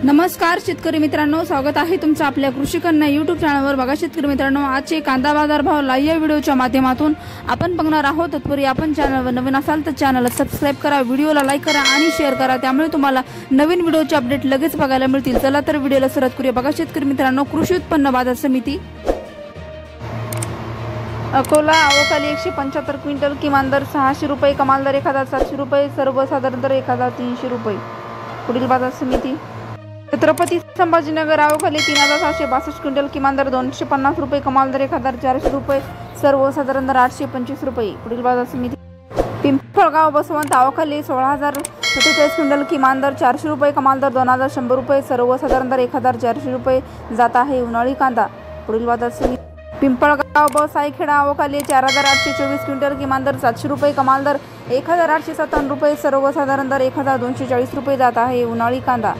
नमस्कार शेतकरी मित्रांनो, स्वागत आहे तुमचं आपल्या कृषी कन्या यूट्यूब चॅनलवर। बघा शेतकरी मित्रांनो, आजचे कांदा बाजार भाव लाईव्ह व्हिडिओच्या माध्यमातून आपण बघणार आहोत। तत्पूर्वी आपण चॅनलवर नवीन असाल तर चॅनलला सबस्क्राइब करा, व्हिडिओला लाईक करा आणि शेअर करा, त्यामुळे तुम्हाला नवीन व्हिडिओचे अपडेट लगेच बघायला मिळतील। चला तर व्हिडिओला सुरुवात करूया। बघा शेतकरी मित्रांनो, कृषी उत्पन्न बाजार समिती अकोला आवकाली 175 क्विंटल, किमान दर 600 रुपये, कमाल दर 1700 रुपये, सर्वसाधारण दर 1300 रुपये। पुढील बाजार समिती छत्रपती संभाजीनगर आवकाली 3762 क्विंटल, किमान दर 250 रुपये, कमाल दर 1400 रुपये, सर्वसाधारण दर 825 रुपये। पुढील बाजार समिती पिंपळगाव बसवंत आवकाली 16047 क्विंटल, किमान दर 400 रुपये, कमाल दर 2100 रुपये, सर्वसाधारण दर 1400 रुपये जात आहे उन्हाळी कांदा। पुढील बाजार समिती पिंपळगाव बसाईखेडा आवकाली 4824 क्विंटल, किमान दर 700 रुपये, कमाल दर 1857 रुपये, सर्वसाधारण दर 1240 रुपये जात आहे उन्हाळी कांदा।